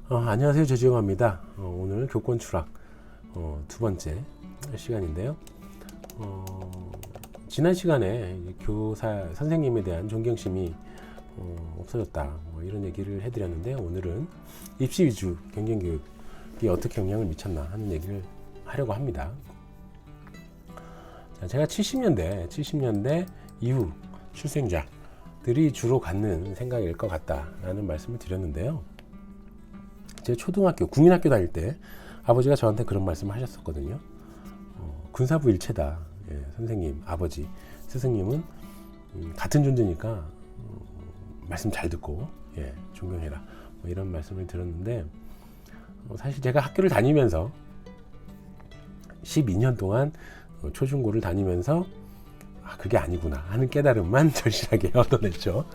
안녕하세요. 조지영입니다. 오늘 교권 추락 두 번째 시간인데요. 지난 시간에 교사 선생님에 대한 존경심이 없어졌다 이런 얘기를 해드렸는데, 오늘은 입시 위주 경쟁교육이 어떻게 영향을 미쳤나 하는 얘기를 하려고 합니다. 자, 제가 70년대 이후 출생자들이 주로 갖는 생각일 것 같다라는 말씀을 드렸는데요. 제 초등학교, 국민학교 다닐 때 아버지가 저한테 그런 말씀을 하셨었거든요. 군사부 일체다. 선생님, 아버지, 스승님은 같은 존재니까 말씀 잘 듣고 존경해라. 이런 말씀을 들었는데, 사실 제가 학교를 다니면서 12년 동안 초중고를 다니면서 그게 아니구나 하는 깨달음만 절실하게 얻어냈죠.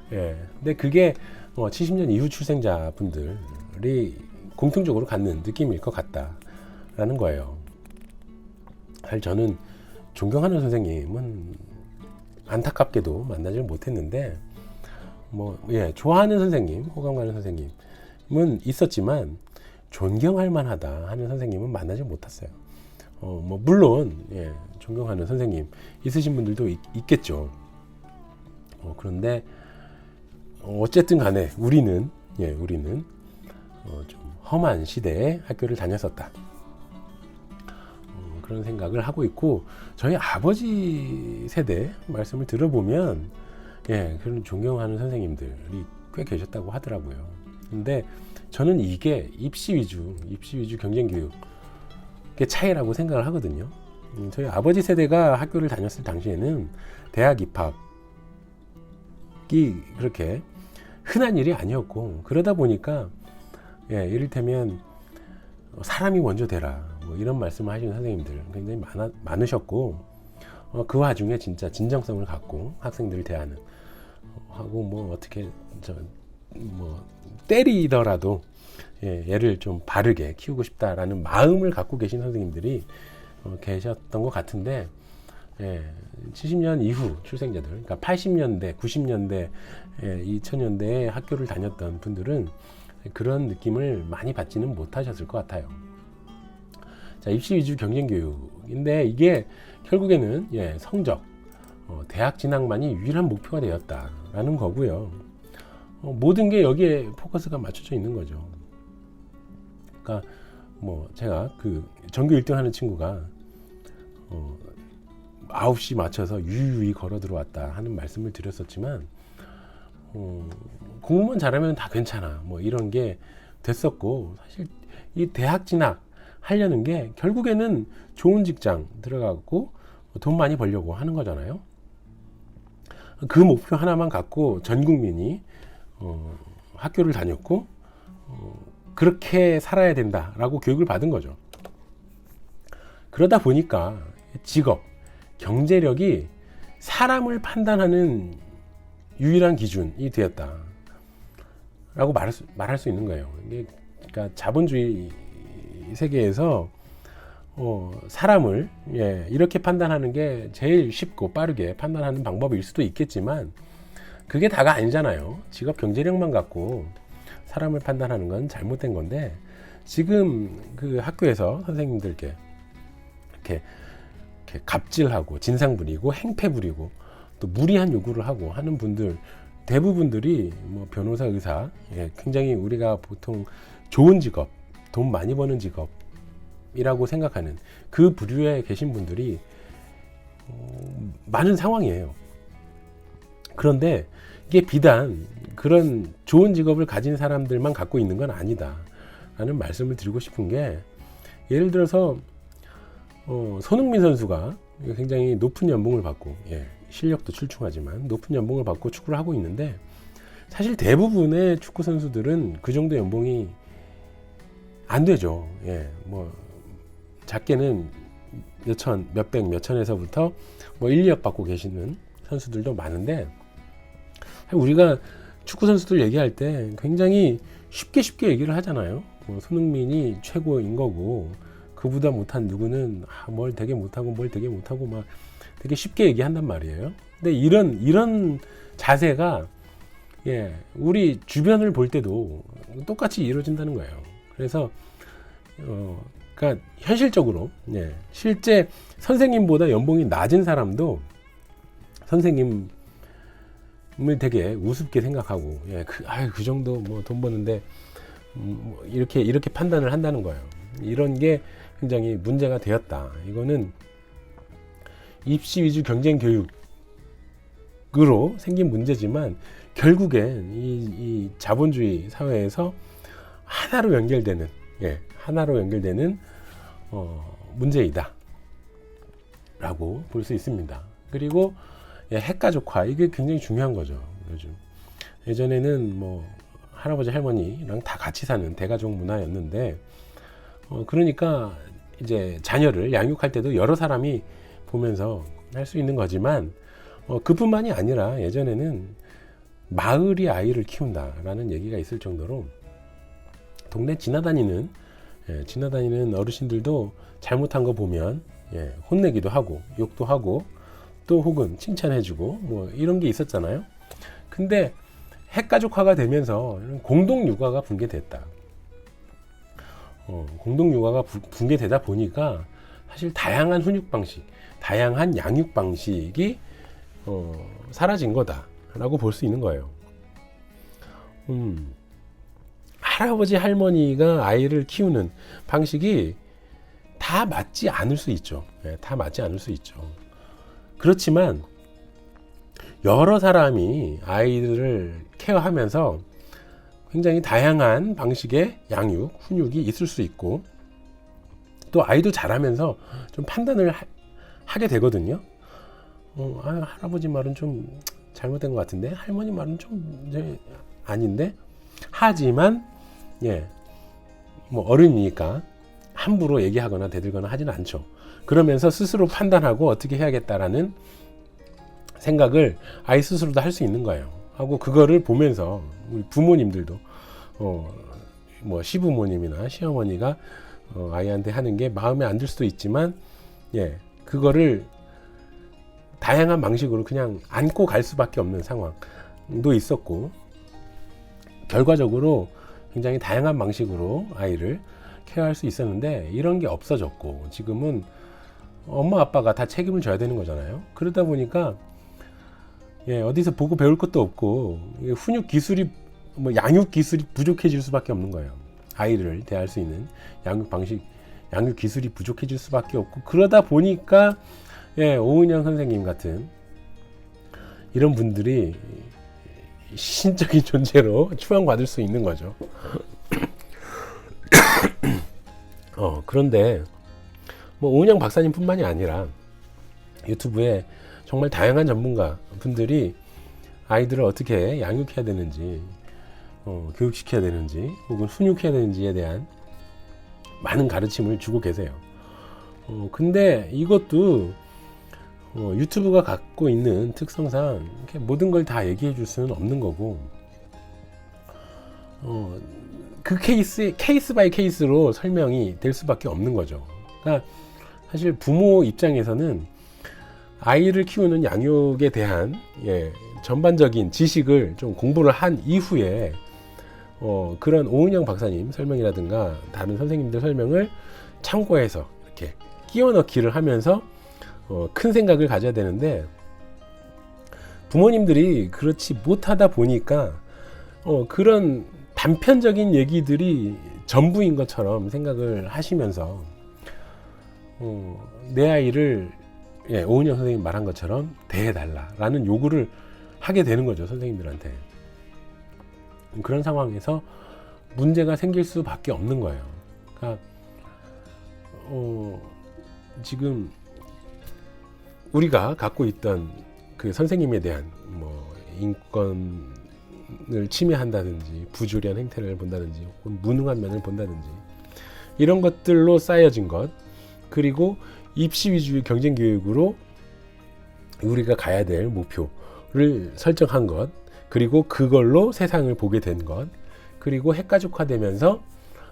근데 그게 70년 이후 출생자분들이 공통적으로 갖는 느낌일 것 같다라는 거예요. 사실 저는 존경하는 선생님은 안타깝게도 만나질 못했는데, 좋아하는 선생님, 호감 가는 선생님은 있었지만 존경할 만하다 하는 선생님은 만나지 못했어요. 물론 존경하는 선생님 있으신 분들도 있겠죠. 그런데 어쨌든 간에 우리는 좀 험한 시대에 학교를 다녔었다. 그런 생각을 하고 있고, 저희 아버지 세대 말씀을 들어보면 그런 존경하는 선생님들이 꽤 계셨다고 하더라고요. 근데 저는 이게 입시 위주 경쟁교육의 차이라고 생각을 하거든요. 저희 아버지 세대가 학교를 다녔을 당시에는 대학 입학이 그렇게 흔한 일이 아니었고, 그러다 보니까 이를테면 사람이 먼저 되라 이런 말씀을 하시는 선생님들 굉장히 많으셨고, 그 와중에 진짜 진정성을 갖고 학생들을 대하는 하고 어떻게 때리더라도 얘를 좀 바르게 키우고 싶다라는 마음을 갖고 계신 선생님들이 계셨던 것 같은데, 70년 이후 출생자들, 그러니까 80년대, 90년대, 2000년대에 학교를 다녔던 분들은 그런 느낌을 많이 받지는 못하셨을 것 같아요. 자, 입시 위주 경쟁교육인데 이게 결국에는 성적, 대학 진학만이 유일한 목표가 되었다라는 거고요. 모든 게 여기에 포커스가 맞춰져 있는 거죠. 그러니까 제가 그 전교 1등 하는 친구가 9시 맞춰서 유유히 걸어 들어왔다 하는 말씀을 드렸었지만, 공부만 잘하면 다 괜찮아 이런 게 됐었고, 사실 이 대학 진학 하려는 게 결국에는 좋은 직장 들어가고 돈 많이 벌려고 하는 거잖아요. 그 목표 하나만 갖고 전 국민이 학교를 다녔고 그렇게 살아야 된다라고 교육을 받은 거죠. 그러다 보니까 직업, 경제력이 사람을 판단하는 유일한 기준이 되었다 라고 말할 수 있는 거예요. 이게 그러니까 자본주의 세계에서 사람을 이렇게 판단하는 게 제일 쉽고 빠르게 판단하는 방법일 수도 있겠지만, 그게 다가 아니잖아요. 직업 경제력만 갖고 사람을 판단하는 건 잘못된 건데, 지금 그 학교에서 선생님들께 이렇게 갑질하고 진상 부리고 행패 부리고 또 무리한 요구를 하고 하는 분들 대부분들이 변호사, 의사, 굉장히 우리가 보통 좋은 직업, 돈 많이 버는 직업이라고 생각하는 그 부류에 계신 분들이 많은 상황이에요. 그런데 이게 비단 그런 좋은 직업을 가진 사람들만 갖고 있는 건 아니다 라는 말씀을 드리고 싶은 게, 예를 들어서 손흥민 선수가 굉장히 높은 연봉을 받고, 실력도 출중하지만 높은 연봉을 받고 축구를 하고 있는데, 사실 대부분의 축구 선수들은 그 정도 연봉이 안 되죠. 작게는 몇천, 몇백, 몇천에서부터 1, 2억 받고 계시는 선수들도 많은데, 우리가 축구 선수들 얘기할 때 굉장히 쉽게 얘기를 하잖아요. 손흥민이 최고인 거고, 그보다 못한 누구는 뭘 되게 못하고 되게 쉽게 얘기한단 말이에요. 근데 이런 자세가 우리 주변을 볼 때도 똑같이 이루어진다는 거예요. 그래서 그러니까 현실적으로 실제 선생님보다 연봉이 낮은 사람도 선생님을 되게 우습게 생각하고 그 정도 뭐 돈 버는데 이렇게 판단을 한다는 거예요. 이런 게 굉장히 문제가 되었다. 이거는 입시 위주 경쟁 교육으로 생긴 문제지만 결국엔 이 자본주의 사회에서 하나로 연결되는 문제이다 라고 볼 수 있습니다. 그리고 핵가족화, 이게 굉장히 중요한 거죠. 요즘 예전에는 뭐 할아버지 할머니랑 다 같이 사는 대가족 문화였는데 그러니까 이제 자녀를 양육할 때도 여러 사람이 보면서 할 수 있는 거지만 그뿐만이 아니라 예전에는 마을이 아이를 키운다라는 얘기가 있을 정도로 동네 지나다니는 어르신들도 잘못한 거 보면 혼내기도 하고 욕도 하고 또 혹은 칭찬해주고 뭐 이런 게 있었잖아요. 근데 핵가족화가 되면서 공동육아가 붕괴됐다. 공동육아가 붕괴되다 보니까 사실 다양한 훈육 방식, 다양한 양육 방식이 사라진 거다라고 볼 수 있는 거예요. 할아버지 할머니가 아이를 키우는 방식이 다 맞지 않을 수 있죠. 다 맞지 않을 수 있죠. 그렇지만 여러 사람이 아이들을 케어하면서 굉장히 다양한 방식의 양육, 훈육이 있을 수 있고 또 아이도 자라면서 좀 판단을 하게 되거든요. 할아버지 말은 좀 잘못된 것 같은데 할머니 말은 좀 아닌데 하지만 뭐 어른이니까 함부로 얘기하거나 대들거나 하지는 않죠. 그러면서 스스로 판단하고 어떻게 해야겠다라는 생각을 아이 스스로도 할 수 있는 거예요. 하고 그거를 보면서 우리 부모님들도 뭐 시부모님이나 시어머니가 아이한테 하는 게 마음에 안 들 수도 있지만 그거를 다양한 방식으로 그냥 안고 갈 수밖에 없는 상황도 있었고 결과적으로 굉장히 다양한 방식으로 아이를 케어할 수 있었는데 이런 게 없어졌고 지금은 엄마 아빠가 다 책임을 져야 되는 거잖아요. 그러다 보니까 어디서 보고 배울 것도 없고 훈육 기술이 뭐 양육 기술이 부족해질 수밖에 없는 거예요. 아이를 대할 수 있는 양육 방식, 양육 기술이 부족해질 수밖에 없고 그러다 보니까 오은영 선생님 같은 이런 분들이 신적인 존재로 추앙받을 수 있는 거죠. 그런데 뭐 오은영 박사님뿐만이 아니라 유튜브에 정말 다양한 전문가 분들이 아이들을 어떻게 양육해야 되는지 교육시켜야 되는지 혹은 훈육해야 되는지에 대한 많은 가르침을 주고 계세요. 근데 이것도 유튜브가 갖고 있는 특성상 이렇게 모든 걸 다 얘기해 줄 수는 없는 거고 그 케이스 바이 케이스로 설명이 될 수밖에 없는 거죠. 그러니까 사실 부모 입장에서는 아이를 키우는 양육에 대한 전반적인 지식을 좀 공부를 한 이후에 그런 오은영 박사님 설명이라든가 다른 선생님들 설명을 참고해서 이렇게 끼워 넣기를 하면서 큰 생각을 가져야 되는데 부모님들이 그렇지 못하다 보니까 그런 단편적인 얘기들이 전부인 것처럼 생각을 하시면서 내 아이를 오은영 선생님 말한 것처럼 대해달라라는 요구를 하게 되는 거죠. 선생님들한테. 그런 상황에서 문제가 생길 수밖에 없는 거예요. 그러니까 지금 우리가 갖고 있던 그 선생님에 대한 뭐 인권을 침해한다든지 부조리한 행태를 본다든지 혹은 무능한 면을 본다든지 이런 것들로 쌓여진 것 그리고 입시 위주의 경쟁 교육으로 우리가 가야 될 목표를 설정한 것 그리고 그걸로 세상을 보게 된 것 그리고 핵가족화되면서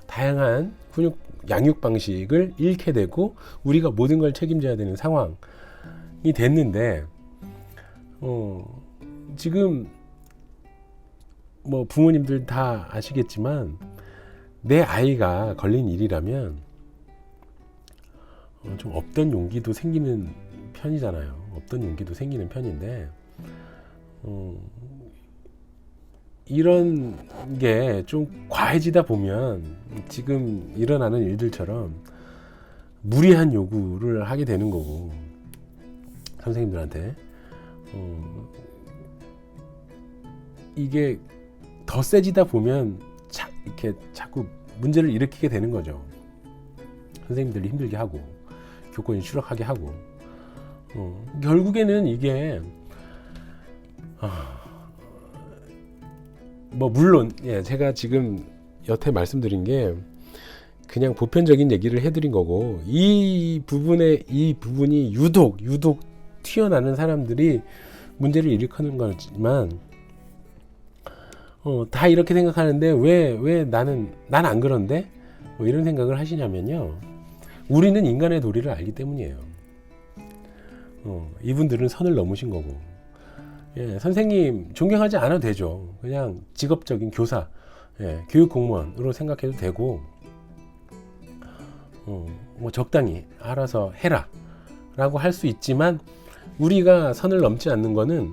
다양한 훈육 양육 방식을 잃게 되고 우리가 모든 걸 책임져야 되는 상황이 됐는데 지금 뭐 부모님들 다 아시겠지만 내 아이가 걸린 일이라면 좀 없던 용기도 생기는 편이잖아요. 없던 용기도 생기는 편인데 이런 게 좀 과해지다 보면 지금 일어나는 일들처럼 무리한 요구를 하게 되는 거고, 선생님들한테 이게 더 세지다 보면 이렇게 자꾸 문제를 일으키게 되는 거죠. 선생님들이 힘들게 하고 교권이 추락하게 하고 결국에는 이게 뭐 물론 제가 지금 여태 말씀드린 게 그냥 보편적인 얘기를 해드린 거고, 이 부분이 유독 튀어나오는 사람들이 문제를 일으키는 거지만 다 이렇게 생각하는데 왜 난 안 그런데 뭐 이런 생각을 하시냐면요, 우리는 인간의 도리를 알기 때문이에요. 이분들은 선을 넘으신 거고, 선생님 존경하지 않아도 되죠. 그냥 직업적인 교사, 교육 공무원으로 생각해도 되고, 뭐 적당히 알아서 해라 라고 할 수 있지만, 우리가 선을 넘지 않는 거는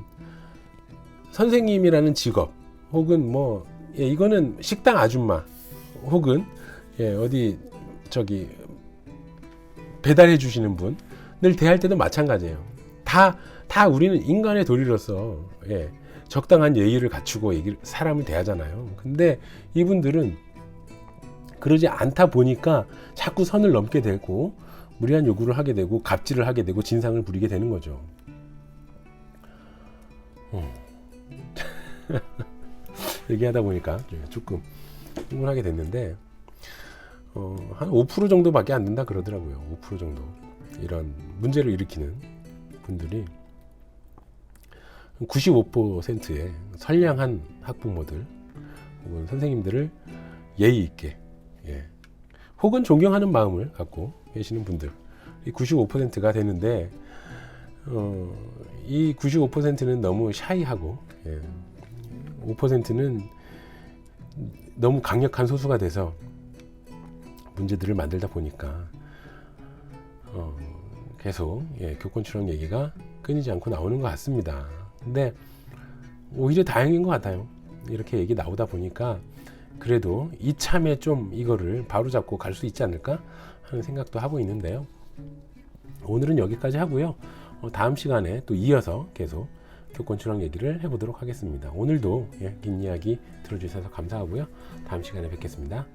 선생님이라는 직업, 혹은 뭐 이거는 식당 아줌마, 혹은 어디 저기 배달해 주시는 분을 대할 때도 마찬가지예요. 다 우리는 인간의 도리로서 적당한 예의를 갖추고 사람을 대하잖아요. 근데 이분들은 그러지 않다 보니까 자꾸 선을 넘게 되고 무리한 요구를 하게 되고 갑질을 하게 되고 진상을 부리게 되는 거죠. 얘기하다 보니까 조금 흥분하게 됐는데 한 5% 정도밖에 안 된다 그러더라고요. 5% 정도 이런 문제를 일으키는 분들이 95%의 선량한 학부모들 혹은 선생님들을 예의 있게 혹은 존경하는 마음을 갖고 계시는 분들, 이 95%가 되는데 이 95%는 너무 샤이하고 5%는 너무 강력한 소수가 돼서 문제들을 만들다 보니까 계속 교권 추락 얘기가 끊이지 않고 나오는 것 같습니다. 근데 오히려 다행인 것 같아요. 이렇게 얘기 나오다 보니까 그래도 이참에 좀 이거를 바로잡고 갈 수 있지 않을까 하는 생각도 하고 있는데요. 오늘은 여기까지 하고요. 다음 시간에 또 이어서 계속 교권 추락 얘기를 해보도록 하겠습니다. 오늘도 긴 이야기 들어주셔서 감사하고요. 다음 시간에 뵙겠습니다.